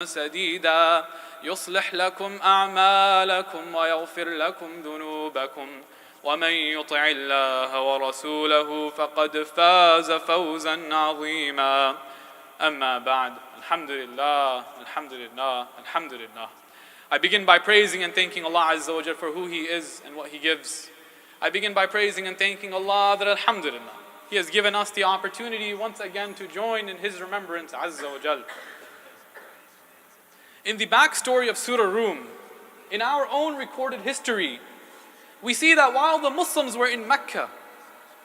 سديدا يصلح لكم أعمالكم ويغفر لكم ذنوبكم ومن يطع الله ورسوله فقد فاز فوزا عظيما أما بعد الحمد لله الحمد لله الحمد لله. I begin by praising and thanking Allah Azza wa Jal for who He is and what He gives. I begin by praising and thanking Allah that alhamdulillah He has given us the opportunity once again to join in His remembrance Azza wa Jal. In the backstory of Surah Rum, in our own recorded history, we see that while the Muslims were in Mecca,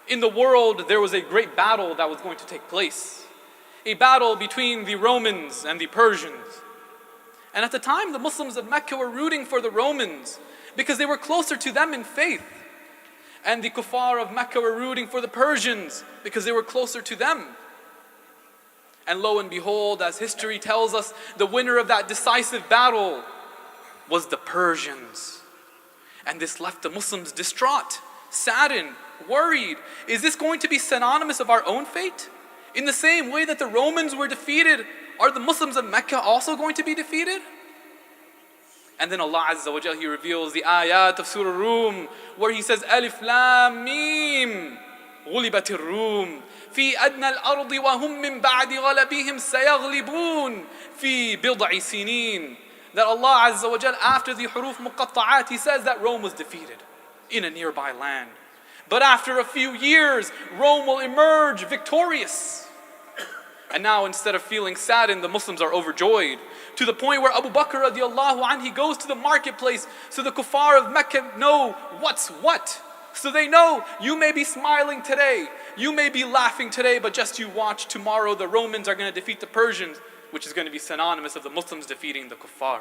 in the world there was a great battle that was going to take place. A battle between the Romans and the Persians. And at the time, the Muslims of Mecca were rooting for the Romans because they were closer to them in faith. And the kuffar of Mecca were rooting for the Persians because they were closer to them. And lo and behold, as history tells us, the winner of that decisive battle was the Persians. And this left the Muslims distraught, saddened, worried. Is this going to be synonymous of our own fate? In the same way that the Romans were defeated, are the Muslims of Mecca also going to be defeated? And then Allah Azza wa Jal, He reveals the ayat of Surah Rum, where He says, Alif Lam Mim, غُلِبَتِ الرُّومِ في أدنى الأرض وهم من بعد غلبهم سيغلبون في بضع سنين. That Allah Azza wa Jal, after the huruf muqatta'at, He says that Rome was defeated in a nearby land. But after a few years, Rome will emerge victorious. And now instead of feeling saddened, the Muslims are overjoyed. To the point where Abu Bakr radiallahu anh, he goes to the marketplace so the kuffar of Mecca know what's what. So they know, you may be smiling today, you may be laughing today, but just you watch, tomorrow the Romans are going to defeat the Persians, which is going to be synonymous of the Muslims defeating the kuffar.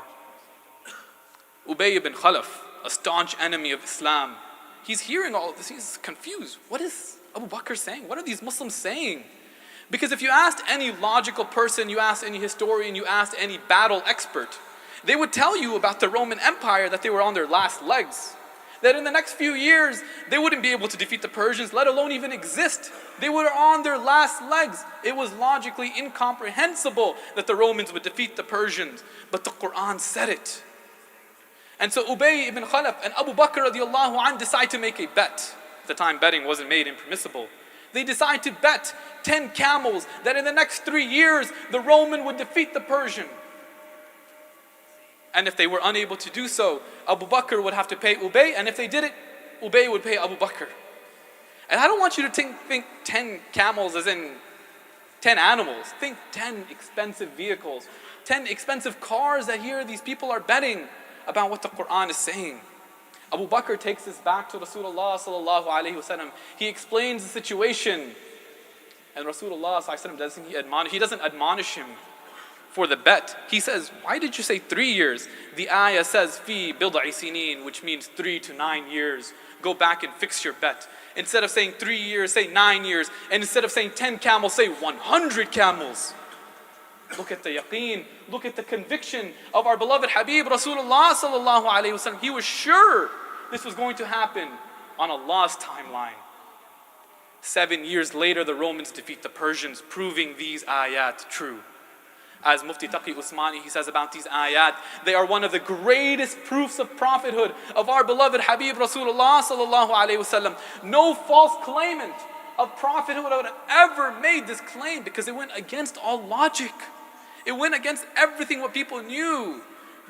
Ubay ibn Khalaf, a staunch enemy of Islam, he's hearing all of this, he's confused. What is Abu Bakr saying? What are these Muslims saying? Because if you asked any logical person, you asked any historian, you asked any battle expert, they would tell you about the Roman Empire that they were on their last legs. That in the next few years, they wouldn't be able to defeat the Persians, let alone even exist. They were on their last legs. It was logically incomprehensible that the Romans would defeat the Persians. But the Quran said it. And so Ubay ibn Khalaf and Abu Bakr radiallahu anh decide to make a bet. At the time, betting wasn't made impermissible. They decide to bet 10 camels that in the next 3 years, the Roman would defeat the Persian. And if they were unable to do so, Abu Bakr would have to pay Ubay, and if they did it, Ubay would pay Abu Bakr. And I don't want you to think 10 camels as in 10 animals. Think 10 expensive vehicles, 10 expensive cars that here these people are betting about what the Quran is saying. Abu Bakr takes this back to Rasulullah sallallahu alayhi wasallam. He explains the situation. And Rasulullah sallallahu alayhi wasallam, he doesn't admonish him for the bet. He says, why did you say 3 years? The ayah says, fi bid'i sinin, which means 3 to 9 years. Go back and fix your bet. Instead of saying 3 years, say 9 years. And instead of saying 10 camels, say 100 camels. Look at the yaqeen, look at the conviction of our beloved Habib Rasulullah sallallahu alayhi wasallam. He was sure this was going to happen on Allah's timeline. 7 years later, the Romans defeat the Persians, proving these ayat true. As Mufti Taqi Usmani, he says about these ayat, they are one of the greatest proofs of prophethood of our beloved Habib Rasulullah sallallahu alayhi wasallam. No false claimant of prophethood would have ever made this claim because it went against all logic. It went against everything what people knew.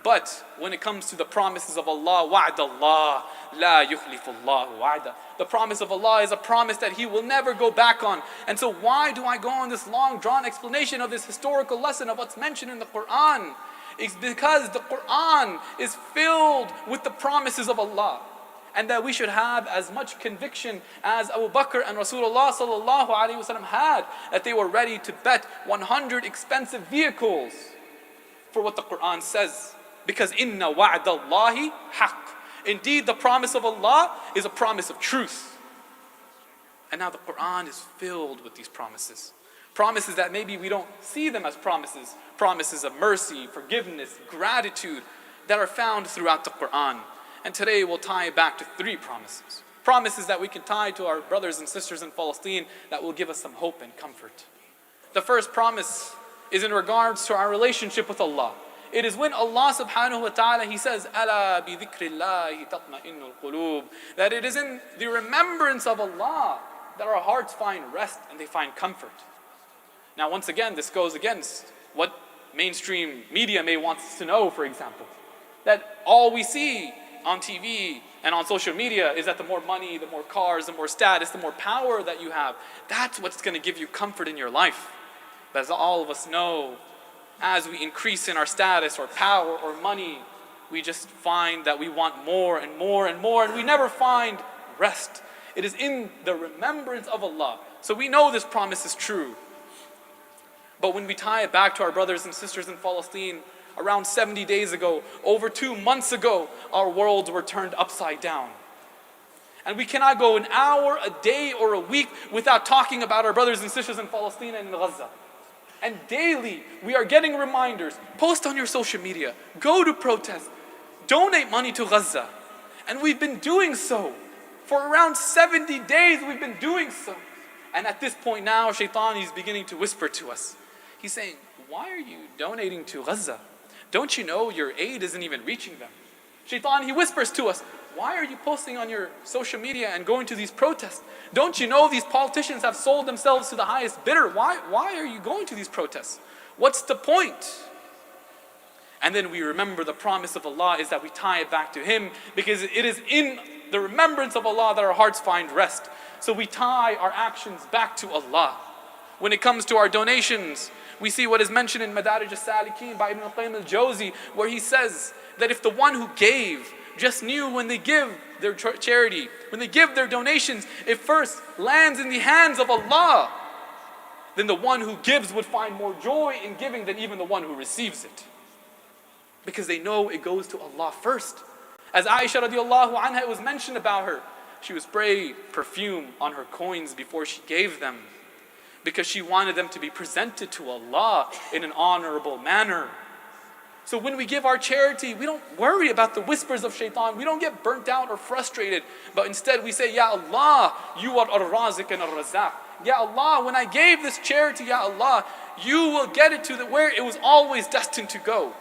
But when it comes to the promises of Allah, wa'ad Allah, la yukhlifullahu wa'ada. The promise of Allah is a promise that He will never go back on. And so why do I go on this long drawn explanation of this historical lesson of what's mentioned in the Quran? It's because the Quran is filled with the promises of Allah. And that we should have as much conviction as Abu Bakr and Rasulullah sallallahu alayhi wasallam had, that they were ready to bet 100 expensive vehicles for what the Quran says. Because inna wa'dallahi haqq. Indeed, the promise of Allah is a promise of truth. And now the Quran is filled with these promises. Promises that maybe we don't see them as promises. Promises of mercy, forgiveness, gratitude that are found throughout the Quran. And today we'll tie it back to 3 promises. Promises that we can tie to our brothers and sisters in Palestine that will give us some hope and comfort. The first promise is in regards to our relationship with Allah. It is when Allah subhanahu wa ta'ala, He says, أَلَا بِذِكْرِ اللَّهِ تَطْمَئِنُّ الْقُلُوبِ, that it is in the remembrance of Allah that our hearts find rest and they find comfort. Now once again, this goes against what mainstream media may want us to know, for example. That all we see on TV and on social media is that the more money, the more cars, the more status, the more power that you have, that's what's going to give you comfort in your life. But as all of us know, as we increase in our status or power or money, we just find that we want more and more and more, and we never find rest. It is in the remembrance of Allah. So we know this promise is true. But when we tie it back to our brothers and sisters in Palestine, around 70 days ago, over 2 months ago, our worlds were turned upside down. And we cannot go an hour, a day, or a week without talking about our brothers and sisters in Palestine and in Gaza. And daily, we are getting reminders. Post on your social media. Go to protest. Donate money to Gaza. And we've been doing so. For around 70 days, we've been doing so. And at this point now, Shaitan is beginning to whisper to us. He's saying, why are you donating to Gaza? Don't you know your aid isn't even reaching them? Shaitan, he whispers to us, why are you posting on your social media and going to these protests? Don't you know these politicians have sold themselves to the highest bidder? Why are you going to these protests? What's the point? And then we remember the promise of Allah is that we tie it back to Him, because it is in the remembrance of Allah that our hearts find rest. So we tie our actions back to Allah. When it comes to our donations, we see what is mentioned in Madarij al-Salikin by Ibn al-Qayyim al-Jawzi, where he says that if the one who gave just knew when they give their charity, when they give their donations, it first lands in the hands of Allah, then the one who gives would find more joy in giving than even the one who receives it. Because they know it goes to Allah first. As Aisha radiallahu anha, it was mentioned about her, she would spray perfume on her coins before she gave them, because she wanted them to be presented to Allah in an honorable manner. So when we give our charity, we don't worry about the whispers of Shaitan. We don't get burnt out or frustrated. But instead we say, Ya Allah, you are Ar-Razik and Ar-Razaq. Ya Allah, when I gave this charity, Ya Allah, you will get it to where it was always destined to go.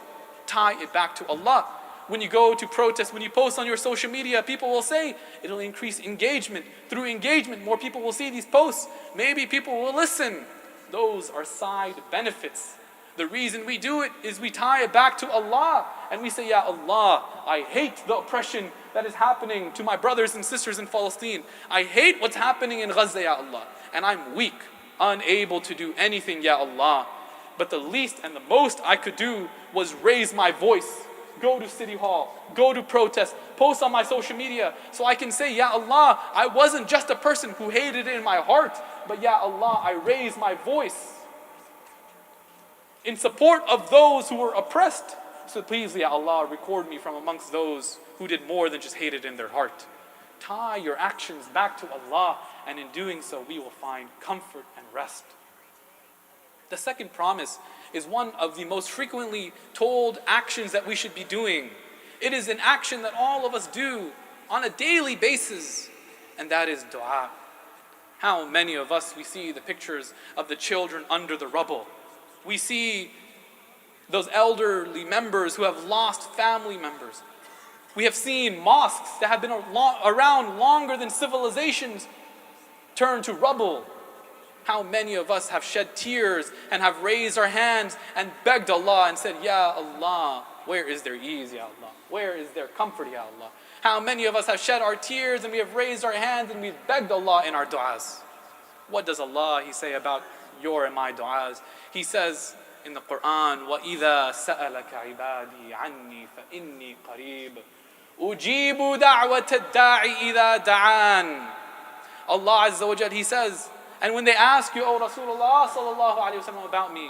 Tie it back to Allah. When you go to protest, when you post on your social media, people will say, it'll increase engagement. Through engagement, more people will see these posts. Maybe people will listen. Those are side benefits. The reason we do it is we tie it back to Allah. And we say, Ya Allah, I hate the oppression that is happening to my brothers and sisters in Palestine. I hate what's happening in Gaza, Ya Allah. And I'm weak, unable to do anything, Ya Allah. But the least and the most I could do was raise my voice. Go to City Hall, go to protest, post on my social media, so I can say, Ya Allah, I wasn't just a person who hated it in my heart, but Ya Allah, I raised my voice in support of those who were oppressed. So please, Ya Allah, record me from amongst those who did more than just hate it in their heart. Tie your actions back to Allah, and in doing so, we will find comfort and rest. The second promise is one of the most frequently told actions that we should be doing. It is an action that all of us do on a daily basis, and that is dua. How many of us, we see the pictures of the children under the rubble. We see those elderly members who have lost family members. We have seen mosques that have been around longer than civilizations turn to rubble. How many of us have shed tears and have raised our hands and begged Allah and said, Ya Allah, where is their ease, Ya Allah? Where is their comfort, Ya Allah? How many of us have shed our tears and we have raised our hands and we've begged Allah in our du'as? What does Allah, He say about your and my du'as? He says in the Quran, وَإِذَا سَأَلَكَ عِبَادِي عَنِّي فَإِنِّي قَرِيبٌ أُجِيبُ دَعْوَةَ الدَّاعِ إِذَا دَعَانِ. Allah Azza wa Jal, He says, and when they ask you, O Rasulullah sallallahu alayhi wa sallam, about me,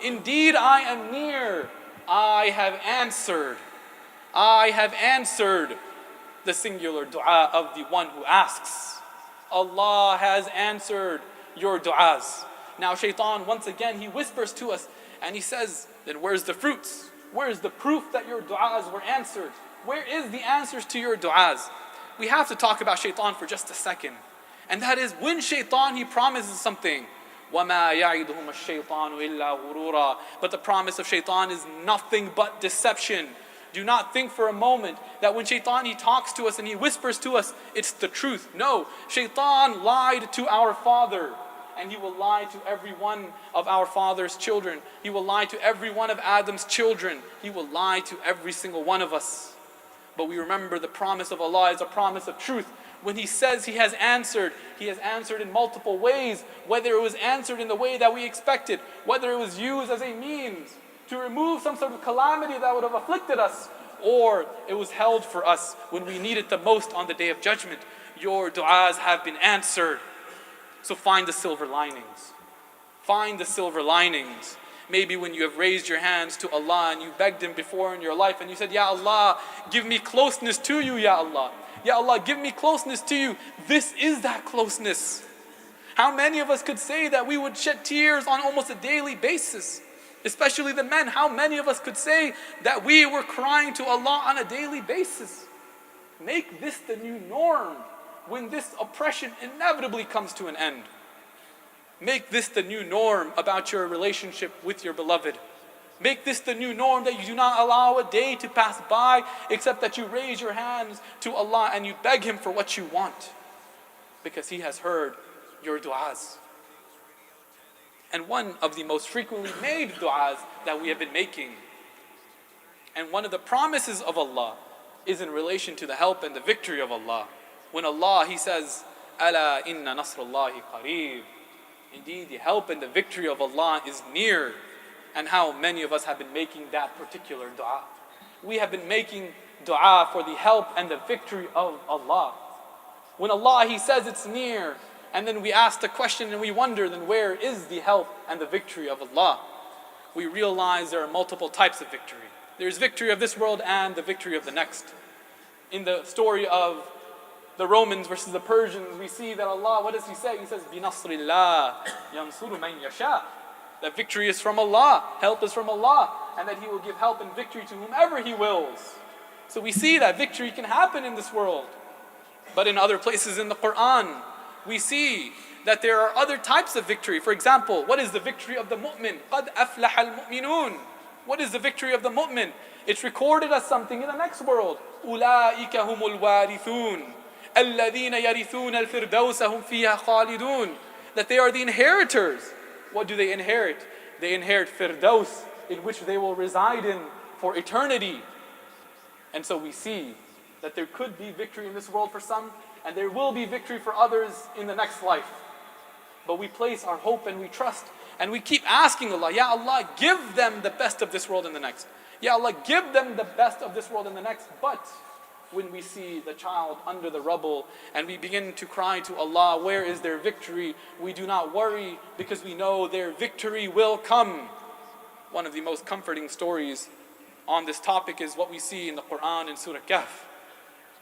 indeed I am near. I have answered. I have answered the singular dua of the one who asks. Allah has answered your du'as. Now Shaitan, once again, he whispers to us and he says, then where's the fruits? Where's the proof that your du'as were answered? Where is the answers to your du'as? We have to talk about Shaitan for just a second. And that is, when Shaitan, he promises something, وَمَا يَعِدُهُمَ الشَّيْطَانُ إِلَّا غُرُورًا. But the promise of shaitan is nothing but deception. Do not think for a moment that when shaitan, he talks to us and he whispers to us, it's the truth. No, shaitan lied to our father, and he will lie to every one of our father's children. He will lie to every one of Adam's children. He will lie to every single one of us. But we remember the promise of Allah is a promise of truth. When He says He has answered in multiple ways, whether it was answered in the way that we expected, whether it was used as a means to remove some sort of calamity that would have afflicted us, or it was held for us when we need it the most on the Day of Judgment. Your du'as have been answered. So find the silver linings. Find the silver linings. Maybe when you have raised your hands to Allah and you begged Him before in your life and you said, Ya Allah, give me closeness to you, Ya Allah. Ya Allah, give me closeness to you. This is that closeness. How many of us could say that we would shed tears on almost a daily basis? Especially the men. How many of us could say that we were crying to Allah on a daily basis? Make this the new norm when this oppression inevitably comes to an end. Make this the new norm about your relationship with your beloved. Make this the new norm that you do not allow a day to pass by except that you raise your hands to Allah and you beg Him for what you want, because He has heard your du'as. And one of the most frequently made du'as that we have been making, and one of the promises of Allah, is in relation to the help and the victory of Allah. When Allah, He says, Ala inna nasrullahi qareeb. Indeed, the help and the victory of Allah is near. And how many of us have been making that particular dua? We have been making dua for the help and the victory of Allah. When Allah, He says it's near, and then we ask the question and we wonder, then where is the help and the victory of Allah? We realize there are multiple types of victory. There's victory of this world and the victory of the next. In the story of the Romans versus the Persians, we see that Allah, what does He say? He says, بِنَصْرِ اللَّهِ يَنْصُرُ مَنْ يَشَاءُ. That victory is from Allah, help is from Allah, and that He will give help and victory to whomever He wills. So we see that victory can happen in this world. But in other places in the Quran, we see that there are other types of victory. For example, what is the victory of the mu'min? قَدْ أَفْلَحَ الْمُؤْمِنُونَ. What is the victory of the mu'min? It's recorded as something in the next world. أُولَٰئِكَ هُمُ الْوَارِثُونَ الَّذِينَ يَرِثُونَ الْفِرْدَوْسَ هُمْ فِيهَا خَالِدُونَ. That they are the inheritors. What do they inherit? They inherit Firdaus, in which they will reside in for eternity. And so we see that there could be victory in this world for some, and there will be victory for others in the next life. But we place our hope and we trust, and we keep asking Allah, Ya Allah, give them the best of this world and the next. Ya Allah, give them the best of this world and the next. But when we see the child under the rubble and we begin to cry to Allah, where is their victory? We do not worry, because we know their victory will come. One of the most comforting stories on this topic is what we see in the Quran in Surah Kahf.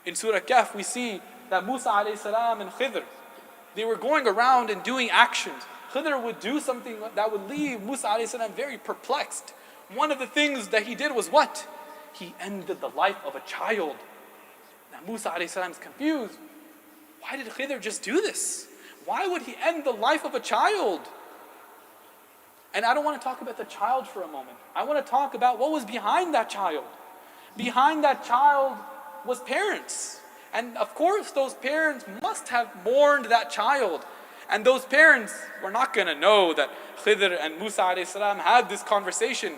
In Surah Kahf we see that Musa alayhi salam and Khidr, they were going around and doing actions. Khidr would do something that would leave Musa alayhi salam very perplexed. One of the things that he did was what? He ended the life of a child. Now Musa alayhi salam is confused. Why did Khidr just do this? Why would he end the life of a child? And I don't want to talk about the child for a moment. I want to talk about what was behind that child. Behind that child was parents. And of course those parents must have mourned that child. And those parents were not going to know that Khidr and Musa alayhi salam had this conversation.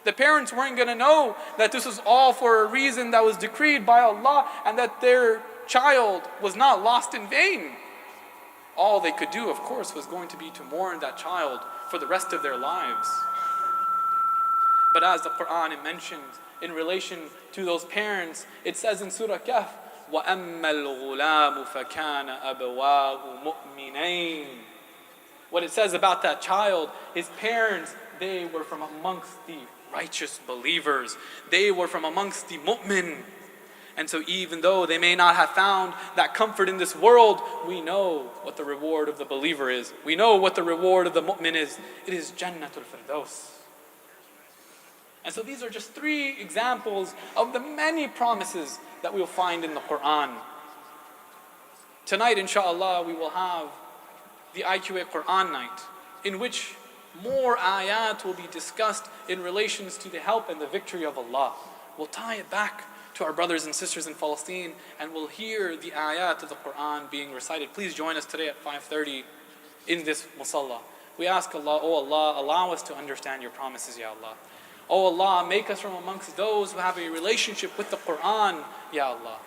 The parents weren't going to know that this was all for a reason that was decreed by Allah, and that their child was not lost in vain. All they could do, of course, was going to be to mourn that child for the rest of their lives. But as the Quran mentions in relation to those parents, it says in Surah Kahf, وَأَمَّا الْغُلَامُ فَكَانَ أَبَوَاهُ مُؤْمِنَيْنِ. What it says about that child, his parents, they were from amongst the righteous believers. They were from amongst the mu'min. And so even though they may not have found that comfort in this world, we know what the reward of the believer is. We know what the reward of the mu'min is. It is Jannatul Firdaus. And so these are just 3 examples of the many promises that we will find in the Quran. Tonight, inshallah, we will have the IQA Quran night. in which more ayat will be discussed in relations to the help and the victory of Allah. We'll tie it back to our brothers and sisters in Palestine, and we'll hear the ayat of the Quran being recited. Please join us today at 5:30 in this musalla. We ask Allah, oh Allah, allow us to understand your promises, Ya Allah. Oh Allah, make us from amongst those who have a relationship with the Quran, Ya Allah.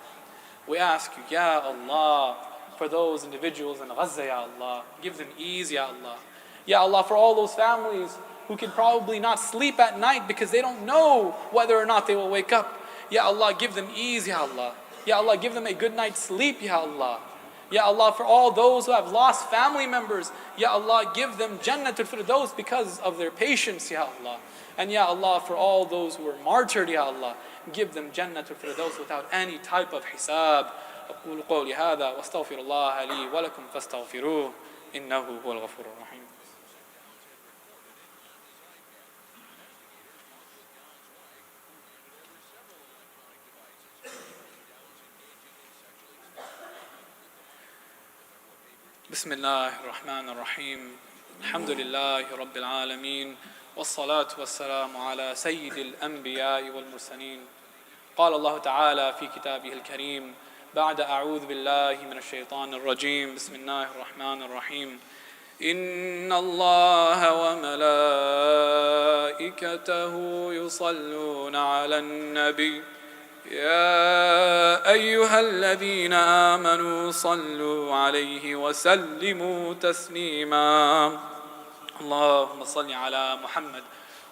We ask you, Ya Allah, for those individuals in Gaza, Ya Allah, give them ease, Ya Allah. Ya Allah, for all those families who can probably not sleep at night because they don't know whether or not they will wake up. Ya Allah, give them ease, Ya Allah. Ya Allah, give them a good night's sleep, Ya Allah. Ya Allah, for all those who have lost family members, Ya Allah, give them Jannatul Firdaus because of their patience, Ya Allah. And Ya Allah, for all those who were martyred, Ya Allah, give them Jannatul Firdaus without any type of hisab. أقول قولي هذا واستغفر الله لي ولكم فاستغفروه إنه هو الغفور الرحيم. بسم الله الرحمن الرحيم. الحمد لله رب العالمين والصلاة والسلام على سيد الأنبياء والمرسلين. قال الله تعالى في كتابه الكريم بعد أعوذ بالله من الشيطان الرجيم بسم الله الرحمن الرحيم. إن الله وملائكته يصلون على النبي يا أيها الذين آمنوا صلوا عليه وسلموا تسليما. اللهم صل على محمد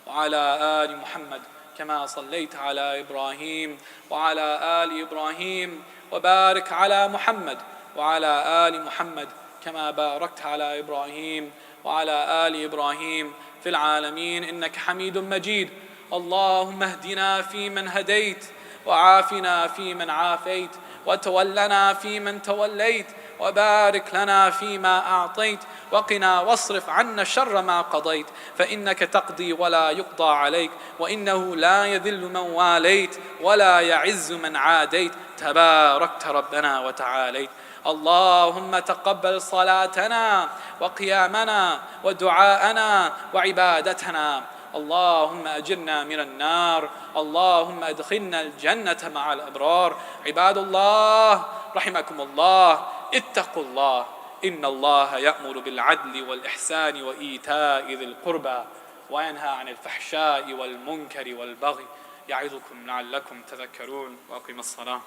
وعلى آل محمد كما صليت على إبراهيم وعلى آل إبراهيم وبارك على محمد وعلى آل محمد كما باركت على إبراهيم وعلى آل إبراهيم في العالمين إنك حميد مجيد. اللهم اهدنا فيمن هديت وعافنا فيمن عافيت وتولنا فيمن توليت وبارك لنا فيما أعطيت وقنا واصرف عنا شر ما قضيت فإنك تقضي ولا يقضى عليك وإنه لا يذل من واليت ولا يعز من عاديت تباركت ربنا وتعاليت. اللهم تقبل صلاتنا وقيامنا ودعاءنا وعبادتنا. اللهم أجرنا من النار. اللهم أدخلنا الجنة مع الأبرار. عباد الله رحمكم الله اتقوا الله إن الله يأمر بالعدل والإحسان وإيتاء ذي القربى وينهى عن الفحشاء والمنكر والبغي يعظكم لعلكم تذكرون. وأقيموا الصلاة.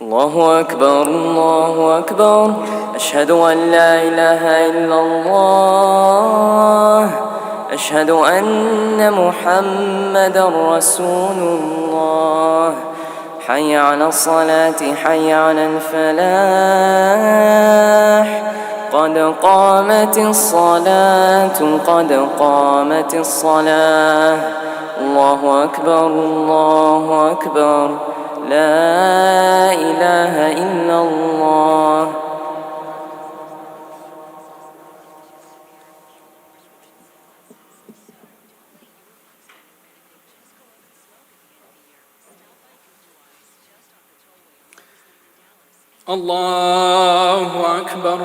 الله أكبر الله أكبر أشهد أن لا إله إلا الله أشهد أن محمدا رسول الله. حي على الصلاة حي على الفلاح قد قامت الصلاة قد قامت الصلاة. الله أكبر الله أكبر لا إله إلا الله. الله أكبر.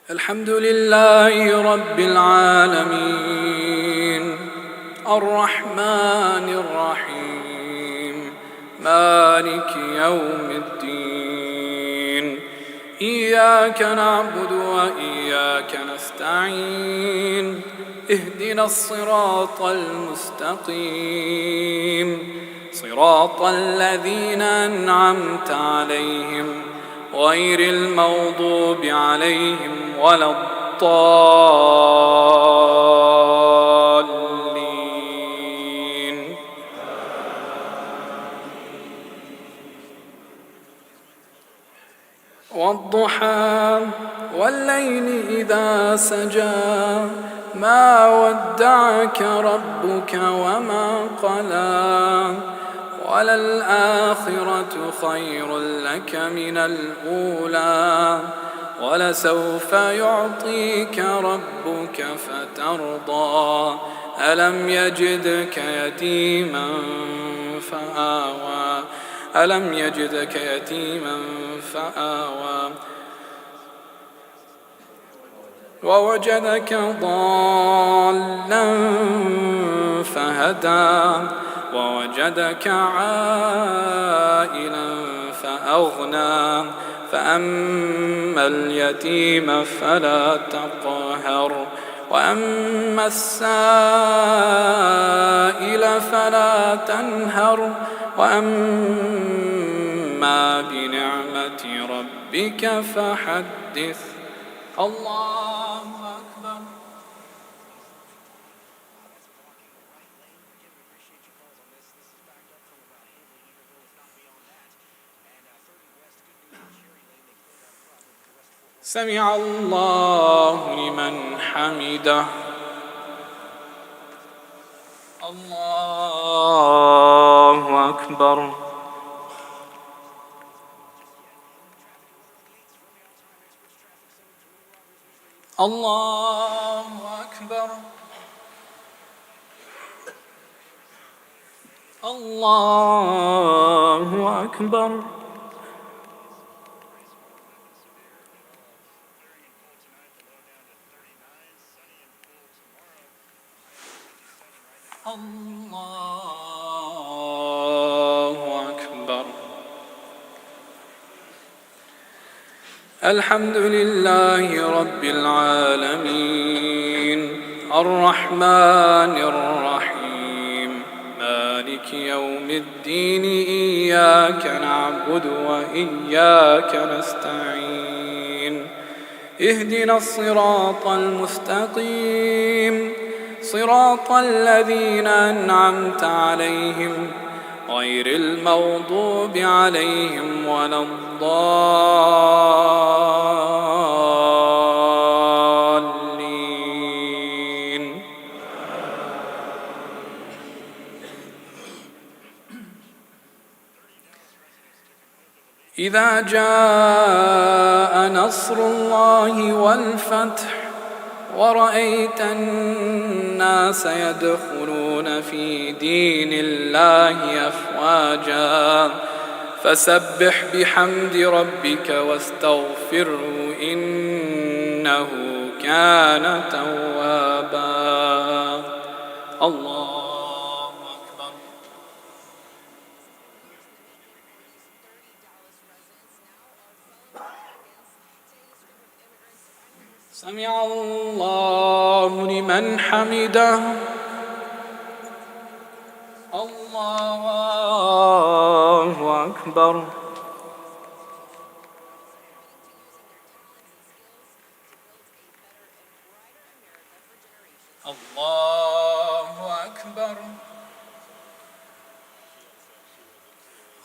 الحمد لله رب العالمين الرحمن الرحيم مالك يوم الدين. إياك نعبد وإياك نستعين اهدنا الصراط المستقيم صراط الذين أنعمت عليهم غير المغضوب عليهم ولا الضالين. والضحى والليل إذا سجى ما ودعك ربك وما قلى وللآخرة خير لك من الأولى ولسوف يعطيك ربك فترضى ألم يجدك يتيما فآوى ألم يجدك يتيما فآوى ووجدك ضالا فهدى ووجدك عائلا فأغنى فأما اليتيم فلا تقهر وأما السائل فلا تنهر وأما بنعمة ربك فحدث الله أكبر. سمع الله لمن حمده. الله أكبر. الله أكبر. الله أكبر. الله أكبر. الحمد لله رب العالمين الرحمن الرحيم مالك يوم الدين إياك نعبد وإياك نستعين اهدنا الصراط المستقيم صراط الذين أنعمت عليهم غير المغضوب عليهم ولا الضالين. إذا جاء نصر الله والفتح ورأيت الناس يدخلون في دين الله أفواجا فسبح بحمد ربك واستغفره إنه كان توابا. الله أكبر. سمع الله لمن حمده. الله أكبر. الله أكبر.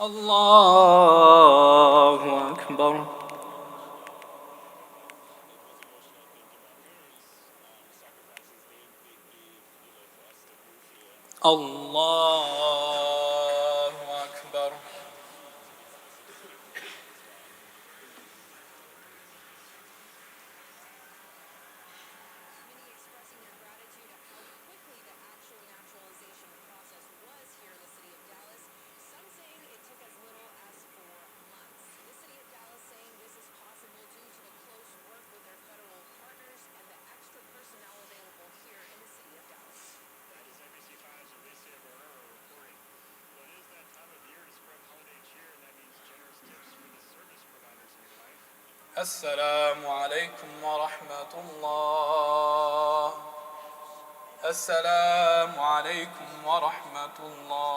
الله أكبر. الله أكبر. السلام عليكم ورحمة الله. السلام عليكم ورحمة الله.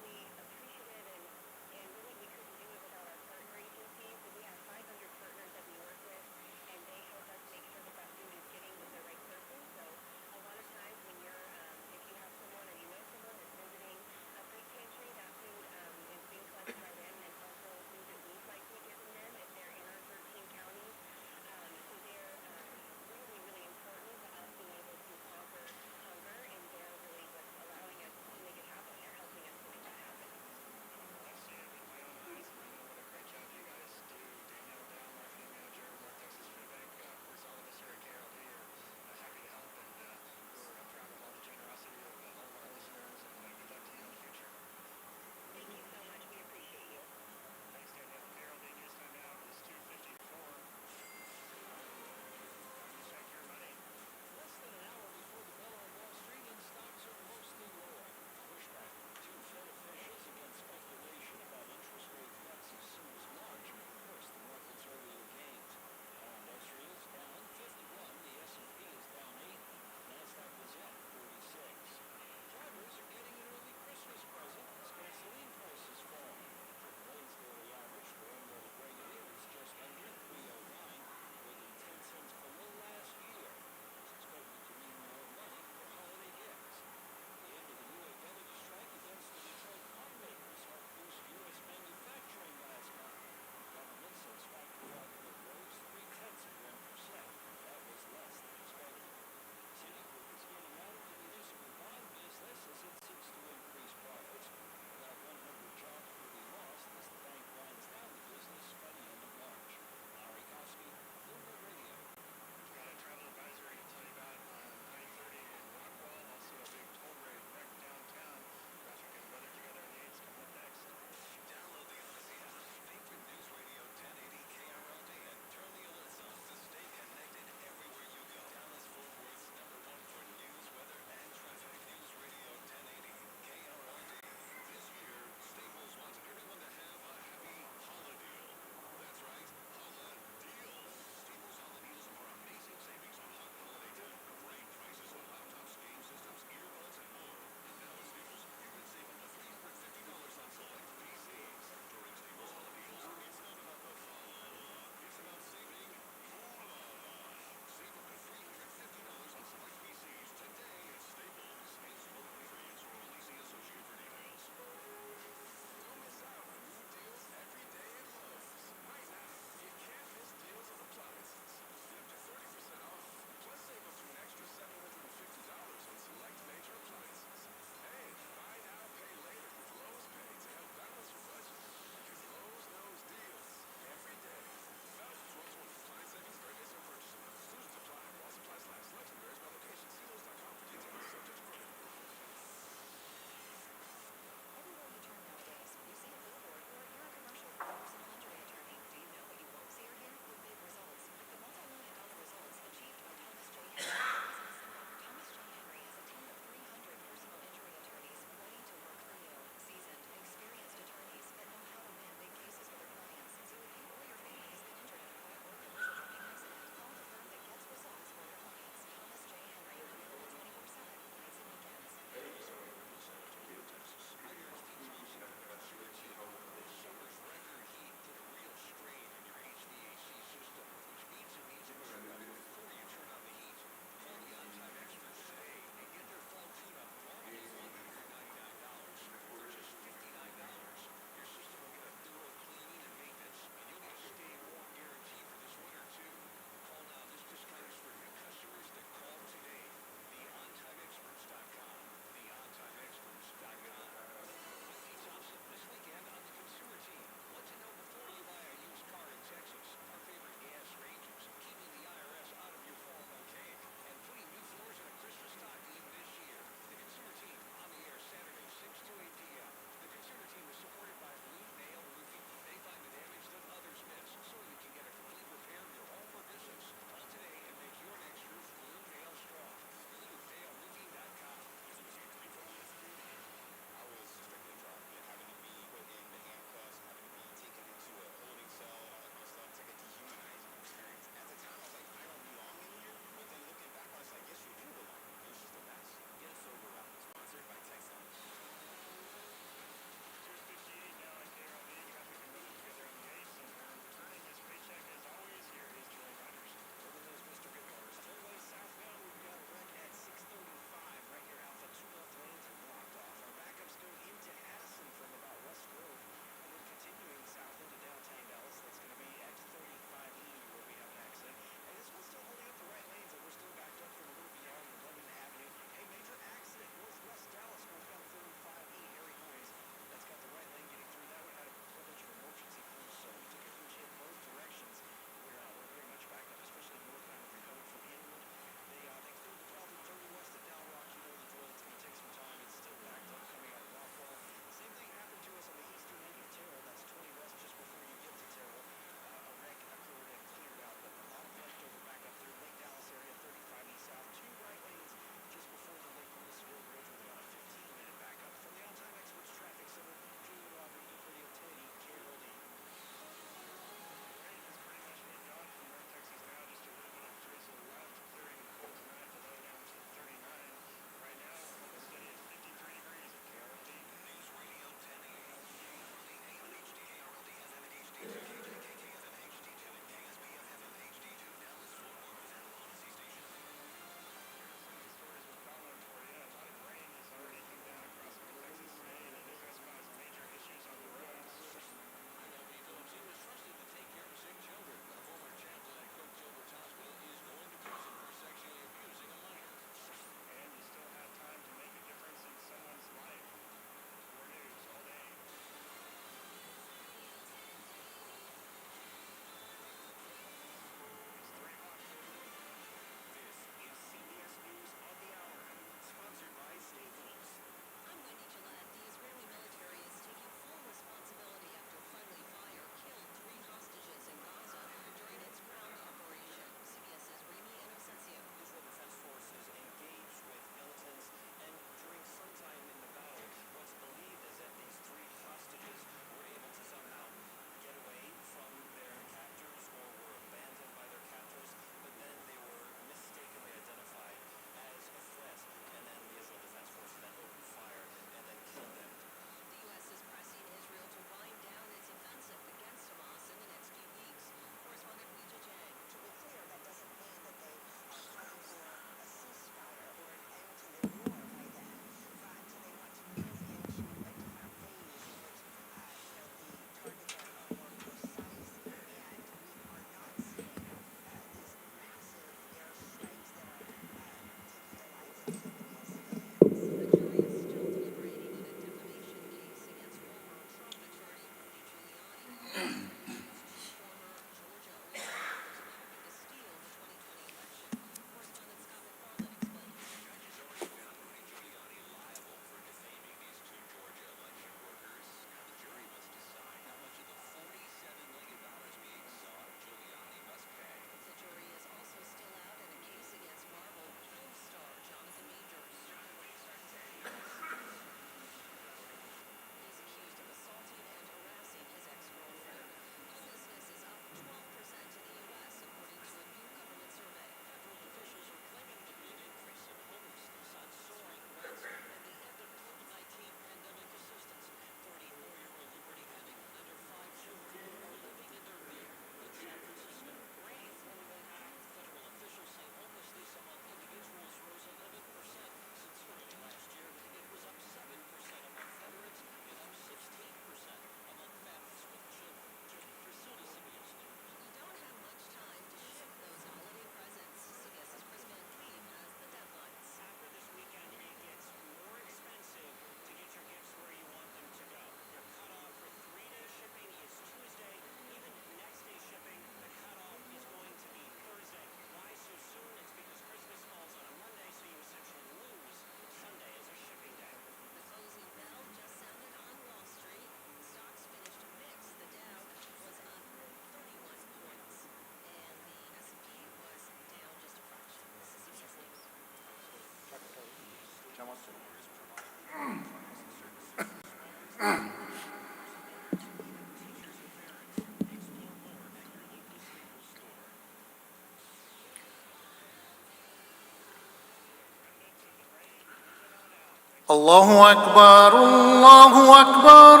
الله أكبر الله أكبر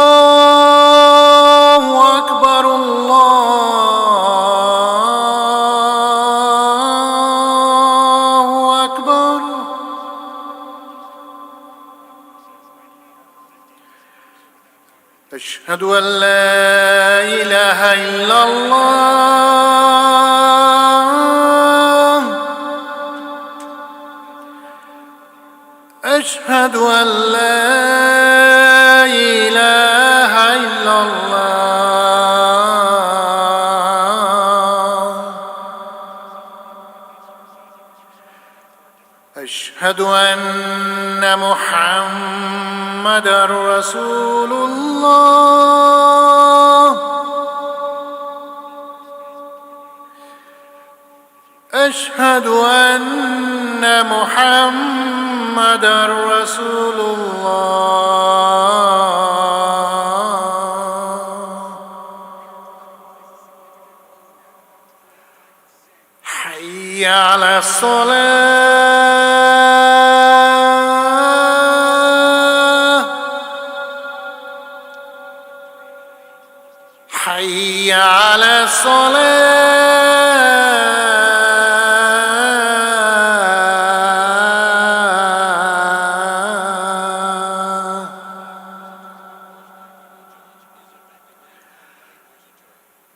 الله أكبر الله أكبر أشهد أن لا إله إلا الله أشهد أن لا إله إلا الله أشهد أن محمدًا رسول الله أشهد أن محمدًا رسول الله حي على الصلاة حي على الصلاة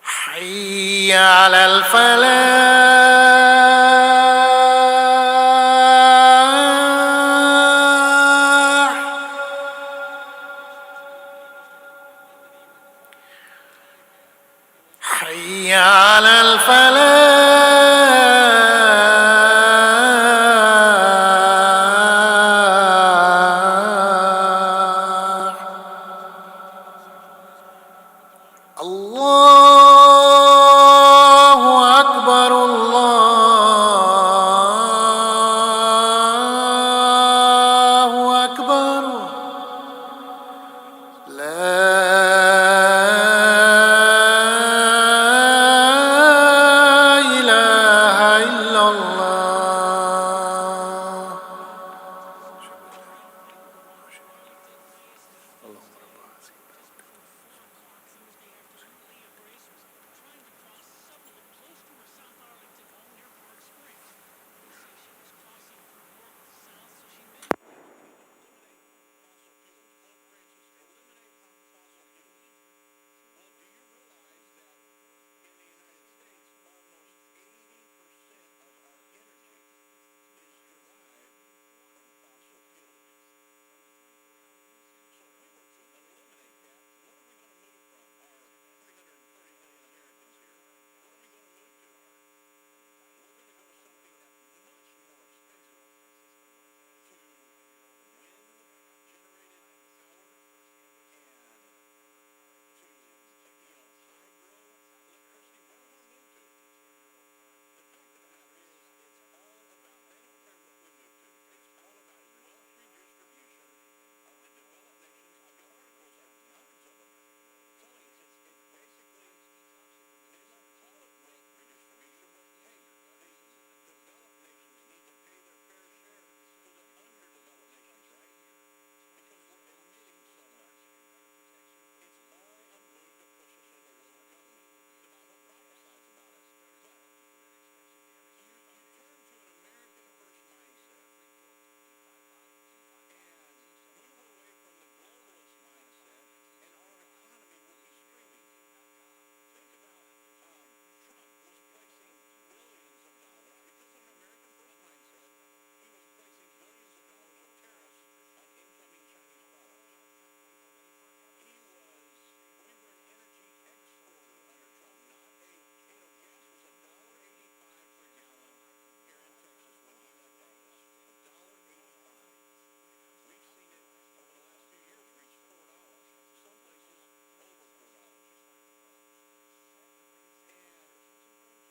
حي على الفلاح حي على الفلاح